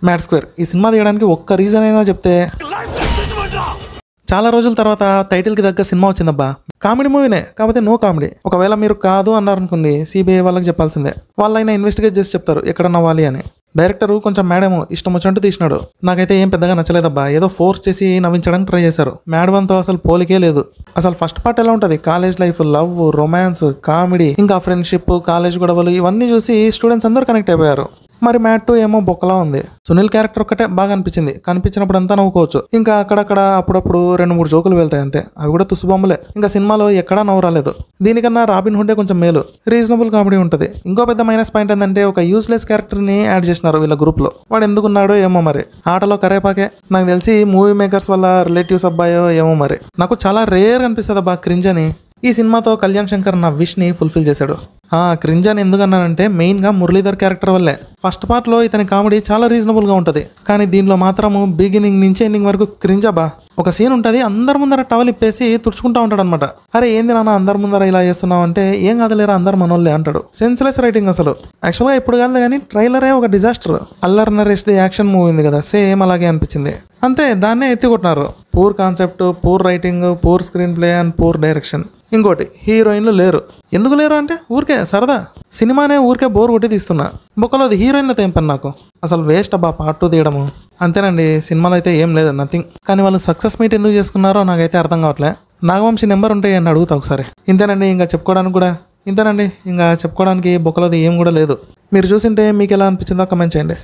Mad square. ఈ cinema తీయడానికి ఒక్క రీజన్ అయినా చెప్తే. చాలా రోజుల తర్వాత టైటిల్కి తగ్గ సినిమా వచ్చిందబ్బా. కామెడీ మూవీనే, కాకపోతే నో కామెడీ. ఒకవేళ మీరు కాదు అన్నారనుకోండి, సిబిఐ వాళ్ళకి చెప్పాల్సిందే. వాళ్ళైనా ఇన్వెస్టిగేట్ చేసి చెప్తారు ఎక్కడ నవ్వాలి అని. డైరెక్టర్ కొంచెం మేడము ఇష్టం వచ్చినట్టు తీసినాడు. నాకైతే ఏం పెద్దగా నచ్చలేదబ్బా. ఏదో ఫోర్స్ చేసి నవ్వించడానికి ట్రై చేశారు. మ్యాడ్ 1తో అసలు పోలికే లేదు. అసలు ఫస్ట్ పార్ట్ ఎలా ఉంటుంది, college life, love, romance, comedy, ఇంకా ఫ్రెండ్షిప్, కాలేజ్ గొడవలు, ఇవన్నీ చూసి స్టూడెంట్స్ అందరూ కనెక్ట్ అయిపోయారు. మరి మ్యాడ్ 2 ఏమో బొక్కలా ఉంది. సునీల్ క్యారెక్టర్ ఒక్కటే బాగా అనిపించింది. కనిపించినప్పుడు అంతా నవ్వుకోవచ్చు. ఇంకా అక్కడక్కడ అప్పుడప్పుడు 2-3 జోకులు వెళ్తాయి అంతే. అవి కూడా తుసుబొమ్మలే. ఇంకా సినిమాలో ఎక్కడా నవ్వు రాలేదు. దీనికన్నా రాబిన్ హుడ్డే కొంచెం మేలు. రీజనబుల్ కామెడీ ఉంటుంది. ఇంకో పెద్ద మైనస్ పాయింట్ ఏంటంటే ఒక యూస్లెస్ క్యారెక్టర్ ని యాడ్ చేసినారు వీళ్ళ గ్రూప్ లో. వాడు ఎందుకున్నాడో ఏమో మరి. ఆటలో కరేపాకే. నాకు తెలిసి మూవీ మేకర్స్ వల్ల రిలేటివ్స్ అబ్బాయో ఏమో మరి. నాకు చాలా రేర్ అనిపిస్తుంది అబ్బా క్రింజ్ అని. ఈ సినిమాతో కళ్యాణ్ శంకర్ నా విష్ ని ఫుల్ఫిల్ చేశాడు. క్రింజ్ అని ఎందుకన్నానంటే మెయిన్ గా మురళీధర్ క్యారెక్టర్ వల్లే. ఫస్ట్ పార్ట్ లో ఇతని కామెడీ చాలా రీజనబుల్ గా ఉంటది. కానీ దీనిలో మాత్రము బిగినింగ్ నుంచి ఎండింగ్ వరకు క్రింజ్ అబ్బా. ఒక సీన్ ఉంటది, అందరి ముందర టవల్ ఇప్పేసి తుడుచుకుంటా ఉంటాడు అనమాట. అరే ఏంది నాన్న అందరి ముందర ఇలా చేస్తున్నావు అంటే, ఏం కాదులేరా అందరు మనోళ్ళే అంటాడు. సెన్స్లెస్ రైటింగ్ అసలు. యాక్చువల్గా ఇప్పుడు కాదు కానీ ట్రైలరే ఒక disaster. Allari Naresh the action movie ఉంది కదా, సేమ్ అలాగే అనిపించింది. అంతే, దాన్నే ఎత్తికొట్టినారు. Poor concept, poor writing, poor screen play and poor direction. ఇంకోటి, హీరోయిన్లు లేరు. ఎందుకు లేరు అంటే ఊరికే సరదా. సినిమానే ఊరికే బోర్ కొట్టి తీస్తున్నా. బొక్కలోది హీరోయిన్లతో ఏం పని నాకు. అసలు వేస్ట్ అబ్బా పార్ట్ 2 తీయడము. అంతేనండి, సినిమాలో అయితే ఏం లేదు, నథింగ్. కానీ వాళ్ళు సక్సెస్ మీట్ ఎందుకు చేసుకున్నారో నాకైతే అర్థం కావట్లే. నాగవంశీ నెంబర్ ఉంటాయి అని అడుగుతా ఒకసారి. ఇంతేనండి, ఇంకా చెప్పుకోవడానికి బొక్కలోది ఏం కూడా లేదు. మీరు చూసింటే మీకు ఎలా అనిపించిందో కమెంట్ చేయండి.